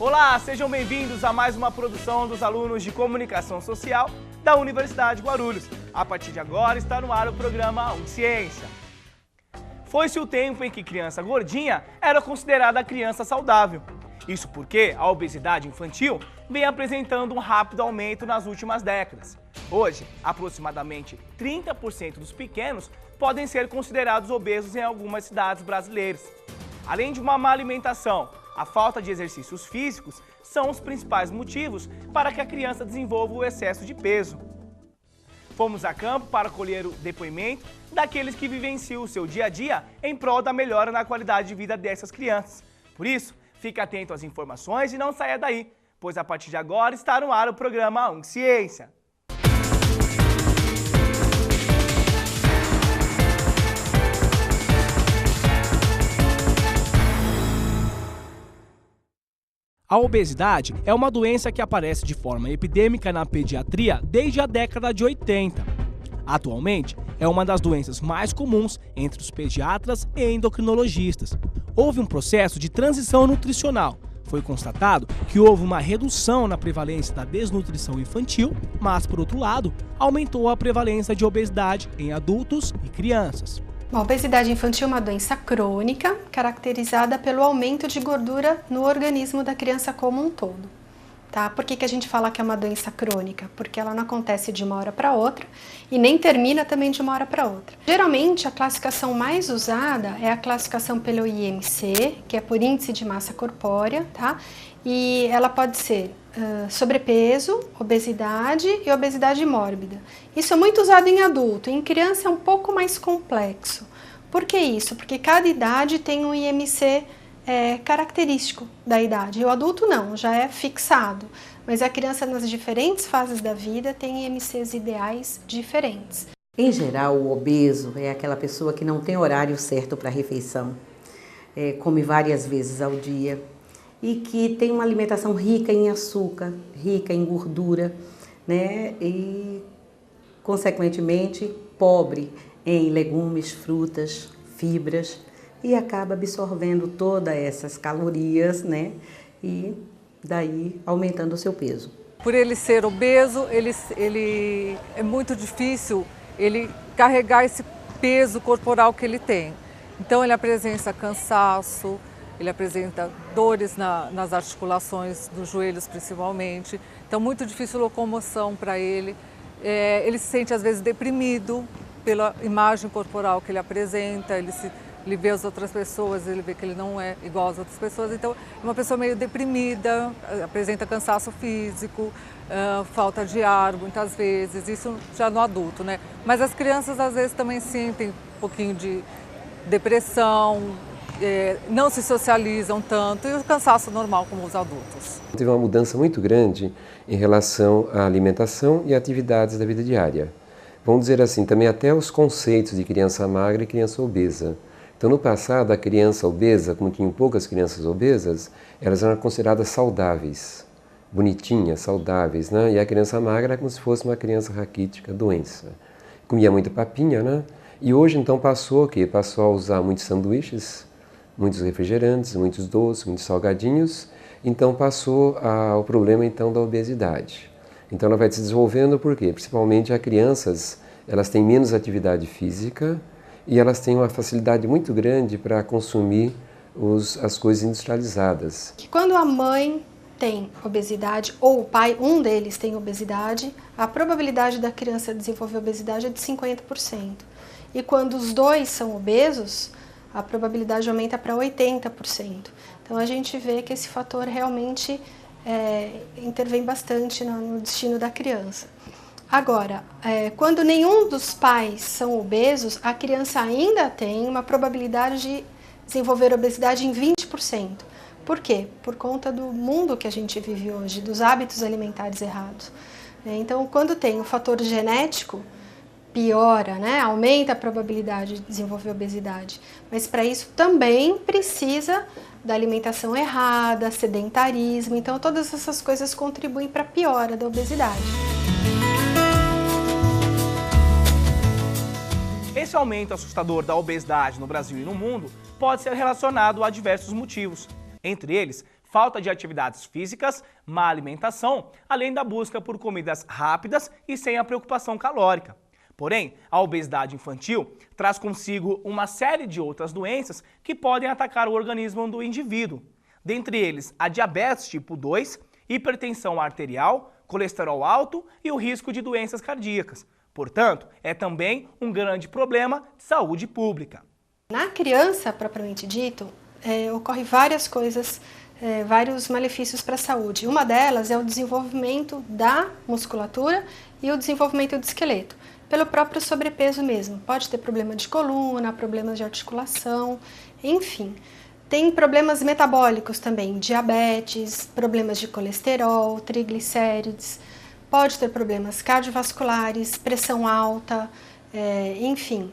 Olá, sejam bem-vindos a mais uma produção dos alunos de Comunicação Social da Universidade de Guarulhos. A partir de agora está no ar o programa Ciência. Foi-se o tempo em que criança gordinha era considerada criança saudável. Isso porque a obesidade infantil vem apresentando um rápido aumento nas últimas décadas. Hoje, aproximadamente 30% dos pequenos podem ser considerados obesos em algumas cidades brasileiras. Além de uma má alimentação, a falta de exercícios físicos são os principais motivos para que a criança desenvolva o excesso de peso. Fomos a campo para colher o depoimento daqueles que vivenciam o seu dia a dia em prol da melhora na qualidade de vida dessas crianças. Por isso, fique atento às informações e não saia daí, pois a partir de agora está no ar o programa Ciência. A obesidade é uma doença que aparece de forma epidêmica na pediatria desde a década de 80. Atualmente, é uma das doenças mais comuns entre os pediatras e endocrinologistas. Houve um processo de transição nutricional. Foi constatado que houve uma redução na prevalência da desnutrição infantil, mas, por outro lado, aumentou a prevalência de obesidade em adultos e crianças. A obesidade infantil é uma doença crônica, caracterizada pelo aumento de gordura no organismo da criança como um todo. Tá? Por que a gente fala que é uma doença crônica? Porque ela não acontece de uma hora para outra e nem termina também de uma hora para outra. Geralmente, a classificação mais usada é a classificação pelo IMC, que é por índice de massa corpórea, tá? E ela pode ser sobrepeso, obesidade e obesidade mórbida. Isso é muito usado em adulto, em criança é um pouco mais complexo. Por que isso? Porque cada idade tem um IMC característico da idade. E o adulto não, já é fixado. Mas a criança nas diferentes fases da vida tem IMCs ideais diferentes. Em geral, o obeso é aquela pessoa que não tem horário certo para a refeição, come várias vezes ao dia e que tem uma alimentação rica em açúcar, rica em gordura, né? E, consequentemente, pobre em legumes, frutas, fibras, e acaba absorvendo todas essas calorias, né? E daí aumentando o seu peso. Por ele ser obeso, ele é muito difícil ele carregar esse peso corporal que ele tem. Então ele apresenta cansaço, ele apresenta dores nas articulações dos joelhos principalmente. Então muito difícil locomoção para ele. Ele se sente às vezes deprimido pela imagem corporal que ele apresenta, ele vê as outras pessoas, ele vê que ele não é igual às outras pessoas, então é uma pessoa meio deprimida, apresenta cansaço físico, falta de ar muitas vezes, isso já no adulto, né? Mas as crianças às vezes também sentem um pouquinho de depressão, não se socializam tanto e o cansaço normal como os adultos. Teve uma mudança muito grande em relação à alimentação e atividades da vida diária. Vamos dizer assim, também até os conceitos de criança magra e criança obesa. Então, no passado, a criança obesa, como tinham poucas crianças obesas, elas eram consideradas saudáveis, bonitinhas, saudáveis, né? E a criança magra era como se fosse uma criança raquítica, doença. Comia muita papinha, né? E hoje, então, passou o quê? Passou a usar muitos sanduíches, muitos refrigerantes, muitos doces, muitos salgadinhos. Então, passou ao problema, então, da obesidade. Então, ela vai se desenvolvendo por quê? Principalmente as crianças, elas têm menos atividade física, e elas têm uma facilidade muito grande para consumir as coisas industrializadas. Que quando a mãe tem obesidade ou o pai, um deles tem obesidade, a probabilidade da criança desenvolver obesidade é de 50%. E quando os dois são obesos, a probabilidade aumenta para 80%. Então a gente vê que esse fator realmente intervém bastante no destino da criança. Agora, quando nenhum dos pais são obesos, a criança ainda tem uma probabilidade de desenvolver obesidade em 20%. Por quê? Por conta do mundo que a gente vive hoje, dos hábitos alimentares errados. Então, quando tem o fator genético, piora, né? Aumenta a probabilidade de desenvolver obesidade. Mas para isso também precisa da alimentação errada, sedentarismo. Então, todas essas coisas contribuem para a piora da obesidade. Esse aumento assustador da obesidade no Brasil e no mundo pode ser relacionado a diversos motivos. Entre eles, falta de atividades físicas, má alimentação, além da busca por comidas rápidas e sem a preocupação calórica. Porém, a obesidade infantil traz consigo uma série de outras doenças que podem atacar o organismo do indivíduo. Dentre eles, a diabetes tipo 2, hipertensão arterial, colesterol alto e o risco de doenças cardíacas. Portanto, é também um grande problema de saúde pública. Na criança, propriamente dito, ocorre várias coisas, vários malefícios para a saúde. Uma delas é o desenvolvimento da musculatura e o desenvolvimento do esqueleto, pelo próprio sobrepeso mesmo. Pode ter problema de coluna, problemas de articulação, enfim. Tem problemas metabólicos também, diabetes, problemas de colesterol, triglicérides, pode ter problemas cardiovasculares, pressão alta, enfim,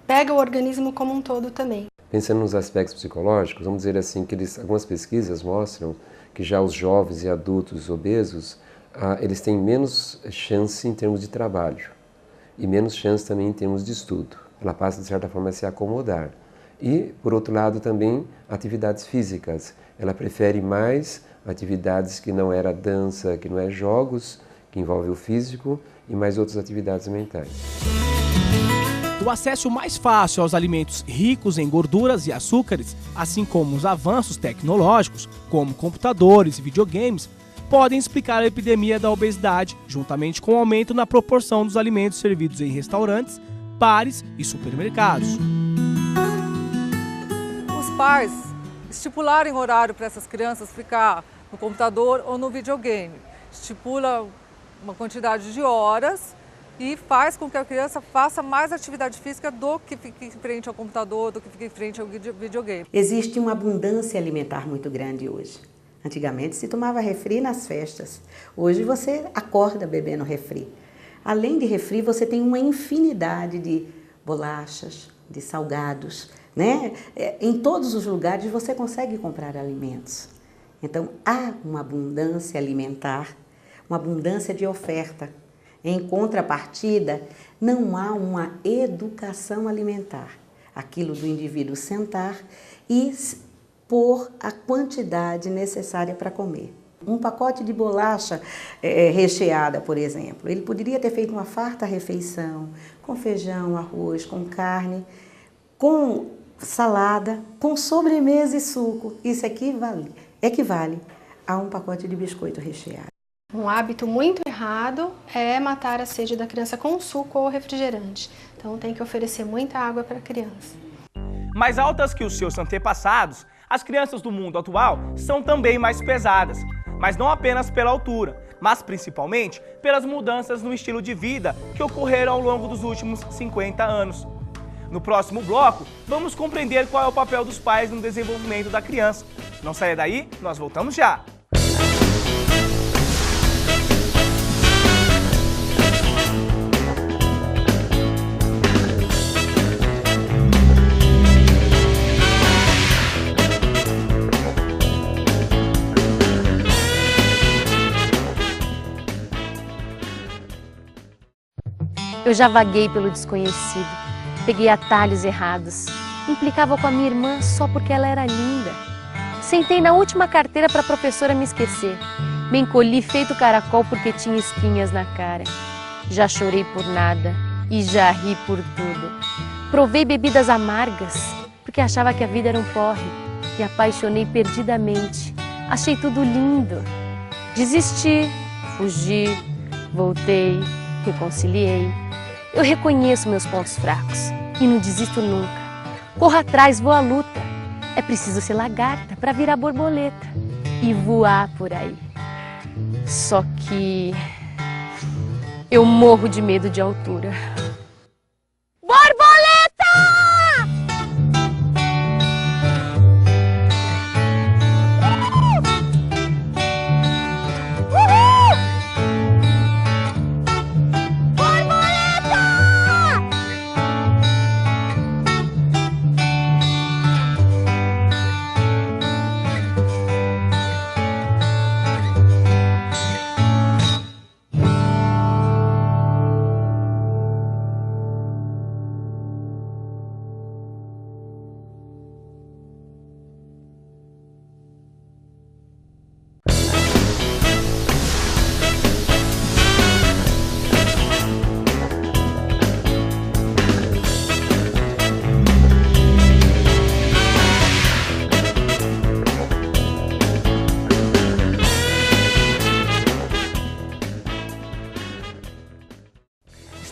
pega o organismo como um todo também. Pensando nos aspectos psicológicos, vamos dizer assim que algumas pesquisas mostram que já os jovens e adultos obesos, eles têm menos chance em termos de trabalho e menos chance também em termos de estudo. Ela passa, de certa forma, a se acomodar. E, por outro lado, também atividades físicas. Ela prefere mais atividades que não era dança, que não é jogos, que envolve o físico, e mais outras atividades mentais. O acesso mais fácil aos alimentos ricos em gorduras e açúcares, assim como os avanços tecnológicos, como computadores e videogames, podem explicar a epidemia da obesidade, juntamente com o aumento na proporção dos alimentos servidos em restaurantes, bares e supermercados. Pais estipularem horário para essas crianças ficar no computador ou no videogame. Estipula uma quantidade de horas e faz com que a criança faça mais atividade física do que fique em frente ao computador, do que fique em frente ao videogame. Existe uma abundância alimentar muito grande hoje. Antigamente se tomava refri nas festas. Hoje você acorda bebendo refri. Além de refri, você tem uma infinidade de bolachas, de salgados, né? Em todos os lugares você consegue comprar alimentos. Então, há uma abundância alimentar, uma abundância de oferta. Em contrapartida, não há uma educação alimentar. Aquilo do indivíduo sentar e pôr a quantidade necessária para comer. Um pacote de bolacha recheada, por exemplo, ele poderia ter feito uma farta refeição, com feijão, arroz, com carne, com salada, com sobremesa e suco. Isso equivale a um pacote de biscoito recheado. Um hábito muito errado é matar a sede da criança com suco ou refrigerante. Então tem que oferecer muita água para a criança. Mais altas que os seus antepassados, as crianças do mundo atual são também mais pesadas. Mas não apenas pela altura, mas principalmente pelas mudanças no estilo de vida que ocorreram ao longo dos últimos 50 anos. No próximo bloco, vamos compreender qual é o papel dos pais no desenvolvimento da criança. Não saia daí, nós voltamos já! Eu já vaguei pelo desconhecido, peguei atalhos errados, implicava com a minha irmã só porque ela era linda. Sentei na última carteira para a professora me esquecer, me encolhi feito caracol porque tinha espinhas na cara. Já chorei por nada e já ri por tudo. Provei bebidas amargas porque achava que a vida era um porre. Me apaixonei perdidamente, achei tudo lindo. Desisti, fugi, voltei, reconciliei. Eu reconheço meus pontos fracos e não desisto nunca. Corro atrás, vou à luta. É preciso ser lagarta para virar borboleta e voar por aí. Só que eu morro de medo de altura. Borboleta!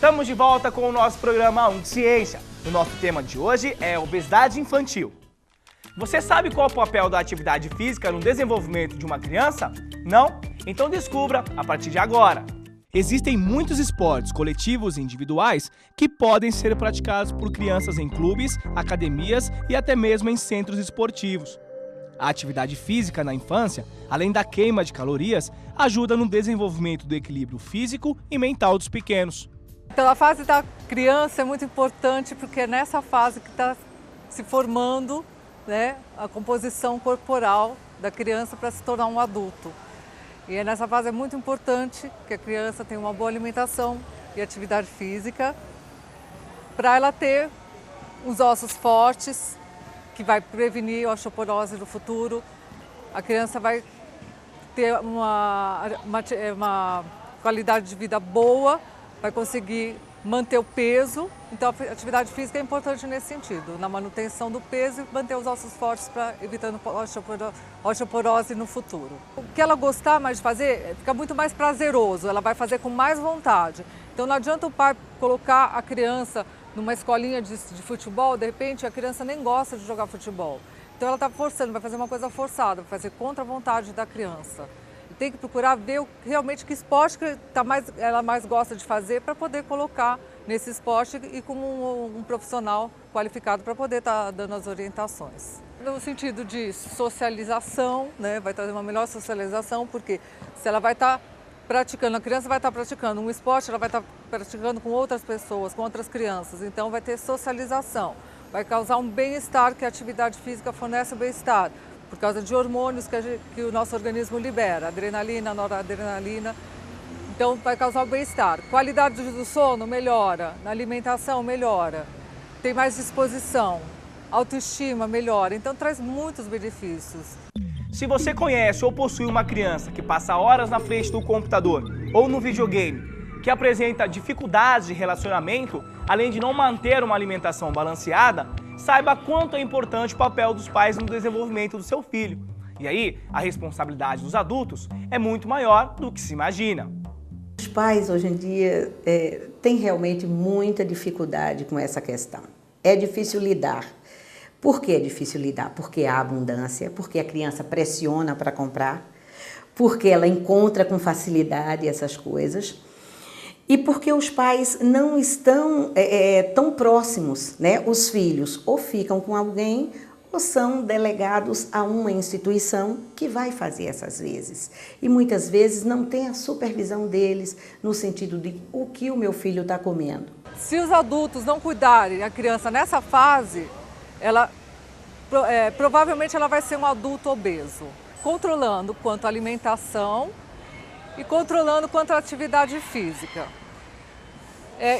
Estamos de volta com o nosso programa 1 de Ciência. O nosso tema de hoje é obesidade infantil. Você sabe qual é o papel da atividade física no desenvolvimento de uma criança? Não? Então descubra a partir de agora. Existem muitos esportes coletivos e individuais que podem ser praticados por crianças em clubes, academias e até mesmo em centros esportivos. A atividade física na infância, além da queima de calorias, ajuda no desenvolvimento do equilíbrio físico e mental dos pequenos. Então, a fase da criança é muito importante porque é nessa fase que está se formando, né, a composição corporal da criança para se tornar um adulto. E nessa fase é muito importante que a criança tenha uma boa alimentação e atividade física para ela ter os ossos fortes, que vai prevenir a osteoporose no futuro. A criança vai ter uma qualidade de vida boa, vai conseguir manter o peso. Então a atividade física é importante nesse sentido, na manutenção do peso e manter os ossos fortes para evitando osteoporose no futuro. O que ela gostar mais de fazer fica muito mais prazeroso, ela vai fazer com mais vontade. Então não adianta o pai colocar a criança numa escolinha de futebol, de repente a criança nem gosta de jogar futebol. Então ela está forçando, vai fazer uma coisa forçada, vai fazer contra a vontade da criança. Tem que procurar ver realmente que esporte que ela mais gosta de fazer para poder colocar nesse esporte e com um profissional qualificado para poder estar dando as orientações. No sentido de socialização, né, vai trazer uma melhor socialização, porque se ela vai estar praticando, a criança vai estar praticando um esporte, ela vai estar praticando com outras pessoas, com outras crianças, então vai ter socialização, vai causar um bem-estar, que a atividade física fornece o bem-estar. Por causa de hormônios que o nosso organismo libera, adrenalina, noradrenalina. Então vai causar o bem-estar. Qualidade do sono melhora, na alimentação melhora, tem mais disposição, autoestima melhora, então traz muitos benefícios. Se você conhece ou possui uma criança que passa horas na frente do computador ou no videogame, que apresenta dificuldades de relacionamento, além de não manter uma alimentação balanceada, saiba quanto é importante o papel dos pais no desenvolvimento do seu filho. E aí, a responsabilidade dos adultos é muito maior do que se imagina. Os pais, hoje em dia, têm realmente muita dificuldade com essa questão. É difícil lidar. Por que é difícil lidar? Porque há abundância, porque a criança pressiona para comprar, porque ela encontra com facilidade essas coisas. E porque os pais não estão tão próximos, né? Os filhos ou ficam com alguém ou são delegados a uma instituição que vai fazer essas vezes. E muitas vezes não tem a supervisão deles no sentido de o que o meu filho está comendo. Se os adultos não cuidarem da criança nessa fase, provavelmente ela vai ser um adulto obeso, controlando quanto à alimentação e controlando quanto à atividade física.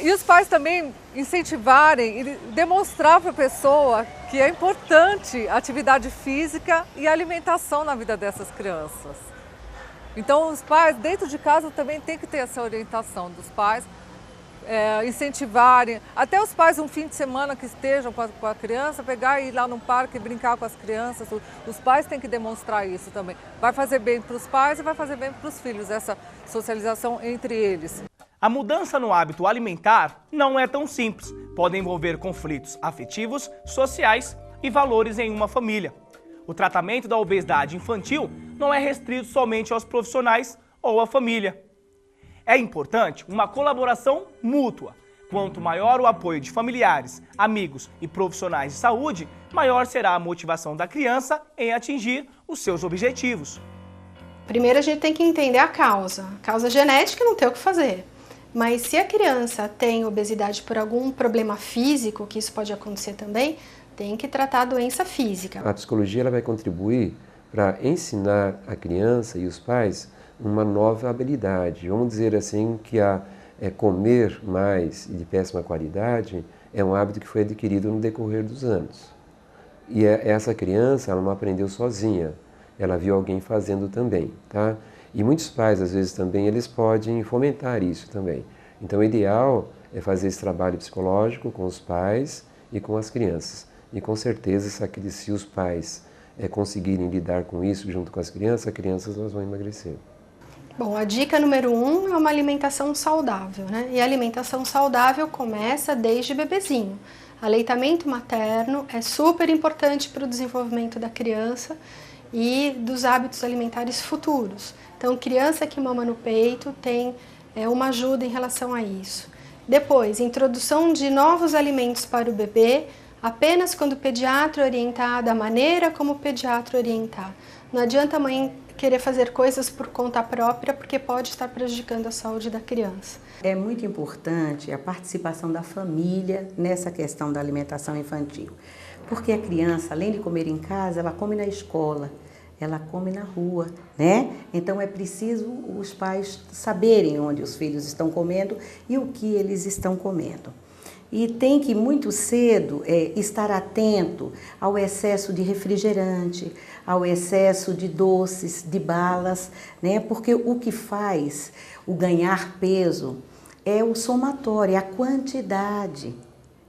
E os pais também incentivarem e demonstrar para a pessoa que é importante a atividade física e a alimentação na vida dessas crianças. Então os pais dentro de casa também tem que ter essa orientação dos pais, incentivarem, até os pais um fim de semana que estejam com a criança, pegar e ir lá no parque e brincar com as crianças, os pais têm que demonstrar isso também. Vai fazer bem para os pais e vai fazer bem para os filhos, essa socialização entre eles. A mudança no hábito alimentar não é tão simples, pode envolver conflitos afetivos, sociais e valores em uma família. O tratamento da obesidade infantil não é restrito somente aos profissionais ou à família. É importante uma colaboração mútua. Quanto maior o apoio de familiares, amigos e profissionais de saúde, maior será a motivação da criança em atingir os seus objetivos. Primeiro a gente tem que entender a causa. A causa genética não tem o que fazer. Mas se a criança tem obesidade por algum problema físico, que isso pode acontecer também, tem que tratar a doença física. A psicologia ela vai contribuir para ensinar a criança e os pais uma nova habilidade. Vamos dizer assim que comer mais e de péssima qualidade é um hábito que foi adquirido no decorrer dos anos. E essa criança ela não aprendeu sozinha, ela viu alguém fazendo também, tá? E muitos pais, às vezes, também, eles podem fomentar isso também. Então, o ideal é fazer esse trabalho psicológico com os pais e com as crianças. E, com certeza, se os pais conseguirem lidar com isso junto com as crianças elas vão emagrecer. Bom, a dica número 1 é uma alimentação saudável, né? E a alimentação saudável começa desde bebezinho. Aleitamento materno é super importante para o desenvolvimento da criança e dos hábitos alimentares futuros. Então, criança que mama no peito tem uma ajuda em relação a isso. Depois, introdução de novos alimentos para o bebê, apenas quando o pediatra orientar, da maneira como o pediatra orientar. Não adianta a mãe querer fazer coisas por conta própria, porque pode estar prejudicando a saúde da criança. É muito importante a participação da família nessa questão da alimentação infantil, porque a criança, além de comer em casa, ela come na escola, ela come na rua, né? Então é preciso os pais saberem onde os filhos estão comendo e o que eles estão comendo. E tem que muito cedo estar atento ao excesso de refrigerante, ao excesso de doces, de balas, né? Porque o que faz o ganhar peso é o somatório, é a quantidade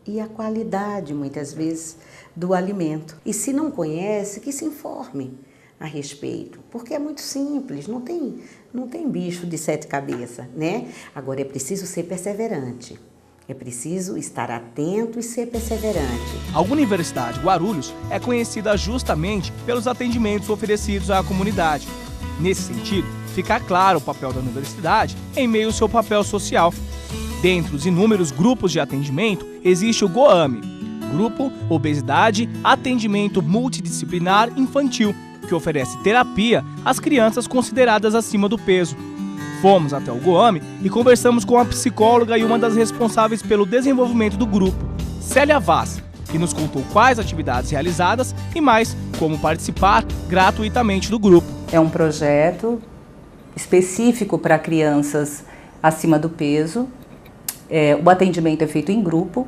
e a qualidade, muitas vezes, do alimento. E se não conhece, que se informe a respeito, porque é muito simples, não tem bicho de 7 cabeças, né? Agora é preciso ser perseverante. É preciso estar atento e ser perseverante. A Universidade Guarulhos é conhecida justamente pelos atendimentos oferecidos à comunidade. Nesse sentido, fica claro o papel da universidade em meio ao seu papel social. Dentre os inúmeros grupos de atendimento, existe o GOAMI, Grupo Obesidade Atendimento Multidisciplinar Infantil, que oferece terapia às crianças consideradas acima do peso. Fomos até o GOAMI e conversamos com a psicóloga e uma das responsáveis pelo desenvolvimento do grupo, Célia Vaz, que nos contou quais atividades realizadas e mais como participar gratuitamente do grupo. É um projeto específico para crianças acima do peso. O atendimento é feito em grupo,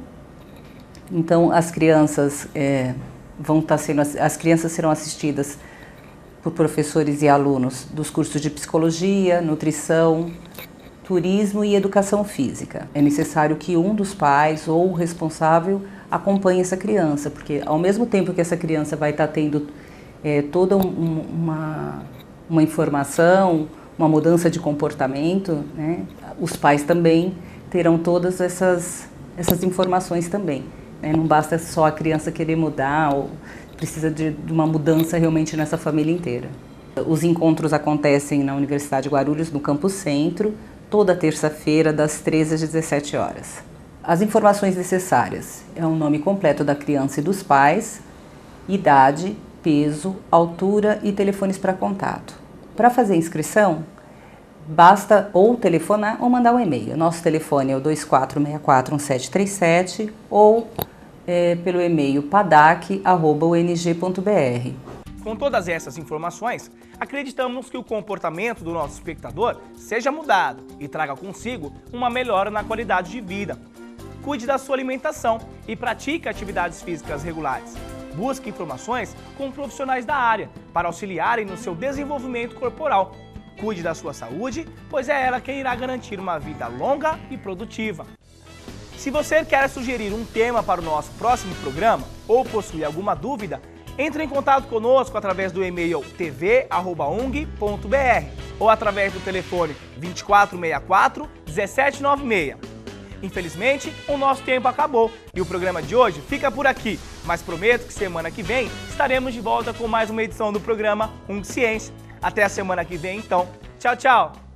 então as crianças serão assistidas por professores e alunos dos cursos de psicologia, nutrição, turismo e educação física. É necessário que um dos pais ou o responsável acompanhe essa criança, porque ao mesmo tempo que essa criança vai estar tendo toda uma informação, uma mudança de comportamento, né, os pais também terão todas essas informações também, né? Não basta só a criança querer mudar, ou precisa de uma mudança realmente nessa família inteira. Os encontros acontecem na Universidade de Guarulhos, no Campus Centro, toda terça-feira, das 13 às 17 horas. As informações necessárias é o nome completo da criança e dos pais, idade, peso, altura e telefones para contato. Para fazer a inscrição, basta ou telefonar ou mandar um e-mail. Nosso telefone é o 24641737 ou pelo e-mail padac@ung.br. Com todas essas informações, acreditamos que o comportamento do nosso espectador seja mudado e traga consigo uma melhora na qualidade de vida. Cuide da sua alimentação e pratique atividades físicas regulares. Busque informações com profissionais da área para auxiliarem no seu desenvolvimento corporal. Cuide da sua saúde, pois é ela quem irá garantir uma vida longa e produtiva. Se você quer sugerir um tema para o nosso próximo programa ou possui alguma dúvida, entre em contato conosco através do e-mail tv@ung.br ou através do telefone 2464-1796. Infelizmente, o nosso tempo acabou e o programa de hoje fica por aqui, mas prometo que semana que vem estaremos de volta com mais uma edição do programa Ung Ciência. Até a semana que vem, então. Tchau, tchau!